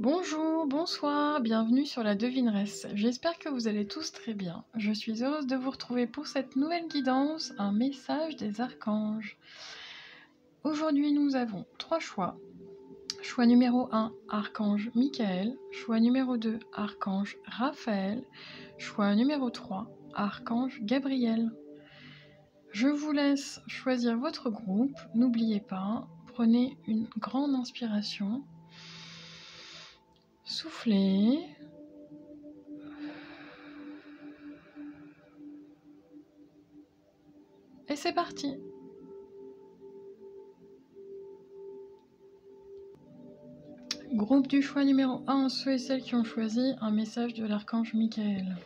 Bonjour, bonsoir, bienvenue sur la devineresse. J'espère que vous allez tous très bien. Je suis heureuse de vous retrouver pour cette nouvelle guidance, un message des archanges. Aujourd'hui, nous avons 3 choix. Choix numéro 1, archange Michael. Choix numéro 2, archange Raphaël. Choix numéro 3, archange Gabriel. Je vous laisse choisir votre groupe. N'oubliez pas, prenez une grande inspiration. Soufflez. Et c'est parti. Groupe du choix numéro 1, ceux et celles qui ont choisi un message de l'archange Michael.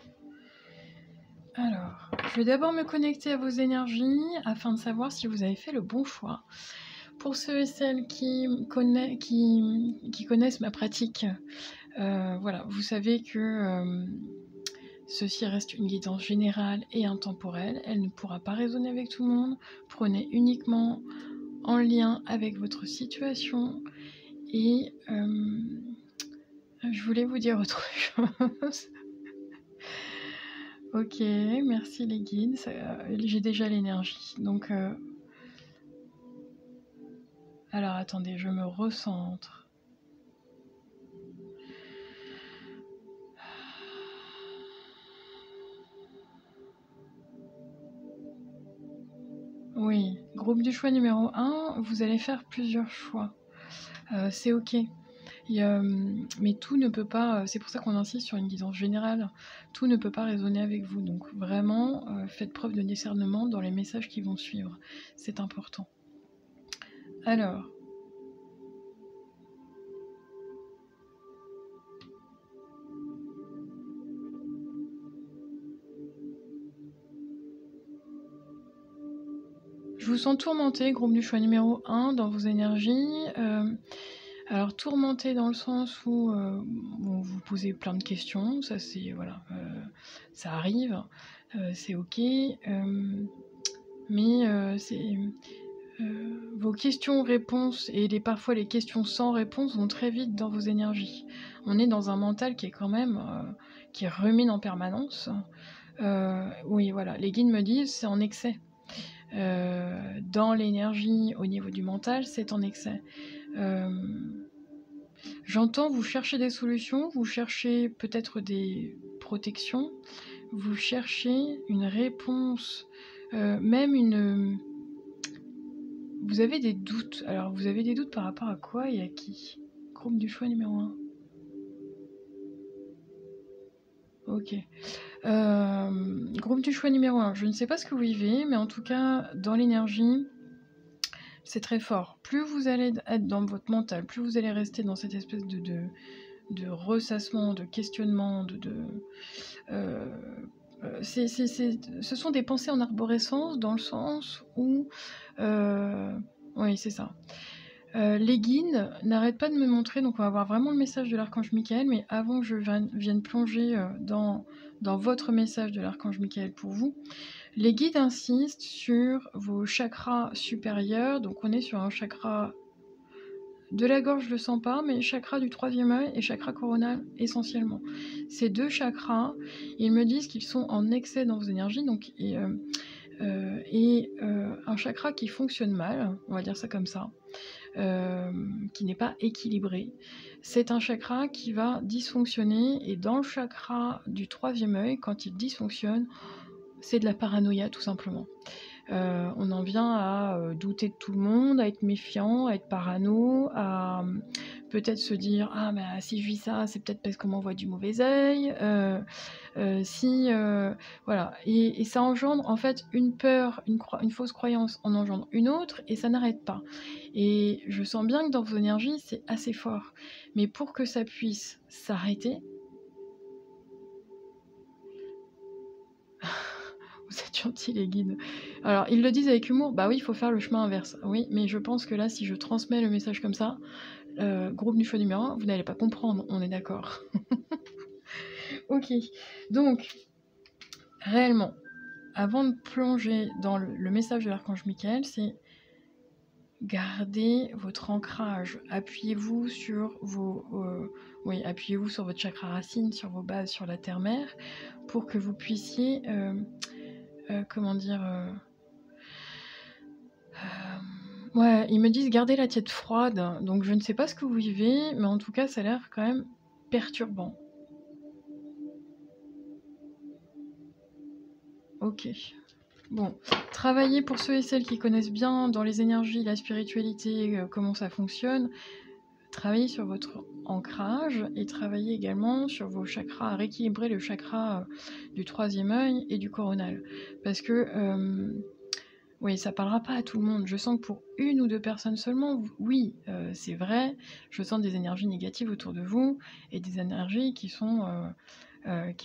Alors, je vais d'abord me connecter à vos énergies afin de savoir si vous avez fait le bon choix. Pour ceux et celles qui connaissent ma pratique, voilà, vous savez que ceci reste une guidance générale et intemporelle. Elle ne pourra pas résonner avec tout le monde. Prenez uniquement en lien avec votre situation et je voulais vous dire autre chose. Ok, merci les guides. J'ai déjà l'énergie. Donc, alors attendez, je me recentre. Oui, groupe du choix numéro 1, vous allez faire plusieurs choix. C'est ok. Mais tout ne peut pas, c'est pour ça qu'on insiste sur une guidance générale, tout ne peut pas résonner avec vous. Donc vraiment, faites preuve de discernement dans les messages qui vont suivre. C'est important. Alors, je vous sens tourmenté, groupe du choix numéro 1, dans vos énergies. Alors tourmenté dans le sens où bon, vous posez plein de questions, ça c'est voilà, ça arrive, c'est ok, mais c'est vos questions-réponses et parfois les questions sans réponse vont très vite dans vos énergies. On est dans un mental qui est quand même qui rumine en permanence. Oui voilà, les guides me disent c'est en excès. Dans l'énergie au niveau du mental, c'est en excès. J'entends vous cherchez des solutions, vous cherchez peut-être des protections, vous cherchez une réponse, même une... Vous avez des doutes. Alors, vous avez des doutes par rapport à quoi et à qui? Groupe du choix numéro 1. Ok. Groupe du choix numéro 1. Je ne sais pas ce que vous vivez, mais en tout cas, dans l'énergie, c'est très fort. Plus vous allez être dans votre mental, plus vous allez rester dans cette espèce de ressassement, de questionnement, ce sont des pensées en arborescence dans le sens où... oui, c'est ça. Les guides n'arrêtent pas de me montrer, donc on va avoir vraiment le message de l'archange Michael, mais avant que je vienne plonger dans votre message de l'archange Michael pour vous, les guides insistent sur vos chakras supérieurs, donc on est sur un chakra de la gorge, je le sens pas, mais chakra du 3e œil et chakra coronal essentiellement. Ces deux chakras, ils me disent qu'ils sont en excès dans vos énergies, donc un chakra qui fonctionne mal, on va dire ça comme ça, qui n'est pas équilibré. C'est un chakra qui va dysfonctionner, et dans le chakra du 3e œil, quand il dysfonctionne, c'est de la paranoïa tout simplement. On en vient à douter de tout le monde, à être méfiant, à être parano, à peut-être se dire ah bah si je vis ça c'est peut-être parce qu'on m'envoie du mauvais œil, voilà, et ça engendre en fait une peur, une fausse croyance en engendre une autre et ça n'arrête pas. Et je sens bien que dans vos énergies c'est assez fort, mais pour que ça puisse s'arrêter, vous êtes gentils les guides. Alors ils le disent avec humour, bah oui il faut faire le chemin inverse, oui, mais je pense que là si je transmets le message comme ça, groupe du choix numéro 1, vous n'allez pas comprendre, on est d'accord. Ok, donc réellement, avant de plonger dans le message de l'archange Michael, c'est gardez votre ancrage. Appuyez-vous sur oui, appuyez-vous sur votre chakra racine, sur vos bases, sur la terre-mère, pour que vous puissiez, comment dire, ouais, ils me disent garder la tête froide, donc je ne sais pas ce que vous vivez, mais en tout cas, ça a l'air quand même perturbant. Ok. Bon, travaillez pour ceux et celles qui connaissent bien dans les énergies, la spiritualité, comment ça fonctionne. Travaillez sur votre ancrage et travaillez également sur vos chakras, rééquilibrer le chakra du troisième œil et du coronal. Parce que, oui, ça parlera pas à tout le monde. Je sens que pour une ou deux personnes seulement, oui, c'est vrai, je sens des énergies négatives autour de vous et des énergies qui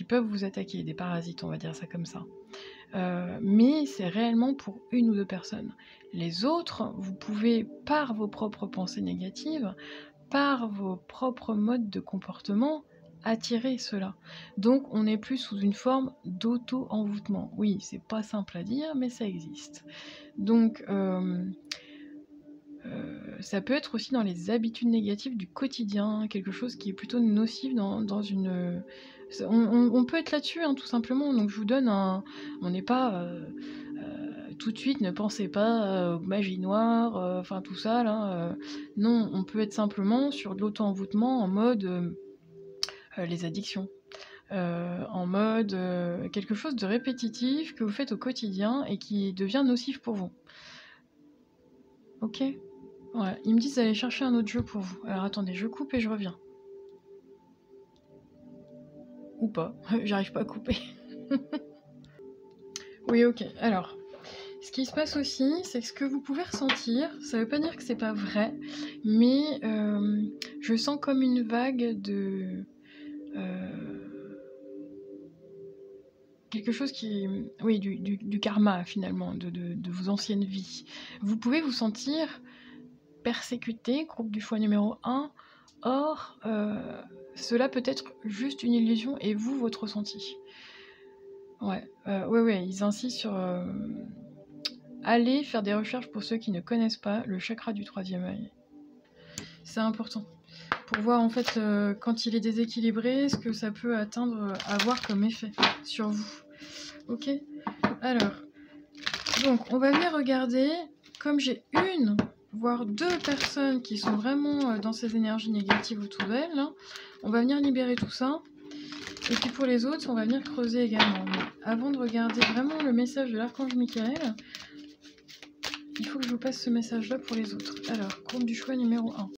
peuvent vous attaquer, des parasites, on va dire ça comme ça. Mais c'est réellement pour une ou deux personnes. Les autres, vous pouvez, par vos propres pensées négatives, par vos propres modes de comportement, attirer cela. Donc on est plus sous une forme d'auto-envoûtement. Oui, c'est pas simple à dire, mais ça existe. Donc ça peut être aussi dans les habitudes négatives du quotidien, quelque chose qui est plutôt nocif dans une... On peut être là-dessus, hein, tout simplement. Donc je vous donne un... On n'est pas... tout de suite, ne pensez pas aux magies noires, enfin tout ça, là. Non, on peut être simplement sur de l'auto-envoûtement en mode les addictions. En mode quelque chose de répétitif que vous faites au quotidien et qui devient nocif pour vous. Ok ? Ouais, ils me disent d'aller chercher un autre jeu pour vous. Alors attendez, je coupe et je reviens. Ou pas, j'arrive pas à couper. Oui, ok. Alors, ce qui se passe aussi, c'est que ce que vous pouvez ressentir, ça veut pas dire que c'est pas vrai, mais je sens comme une vague de... quelque chose qui... Oui, du karma finalement, de vos anciennes vies. Vous pouvez vous sentir persécuté, groupe du choix numéro 1, or cela peut être juste une illusion et vous, votre ressenti. Ouais, ils insistent sur aller faire des recherches pour ceux qui ne connaissent pas le chakra du troisième œil. C'est important pour voir en fait quand il est déséquilibré, ce que ça peut avoir comme effet sur vous. Ok. Alors, donc on va venir regarder, comme j'ai une voire deux personnes qui sont vraiment dans ces énergies négatives autour d'elles, hein, on va venir libérer tout ça. Et puis pour les autres, on va venir creuser également. Mais avant de regarder vraiment le message de l'archange Michael, il faut que je vous passe ce message-là pour les autres. Alors, groupe du choix numéro 1.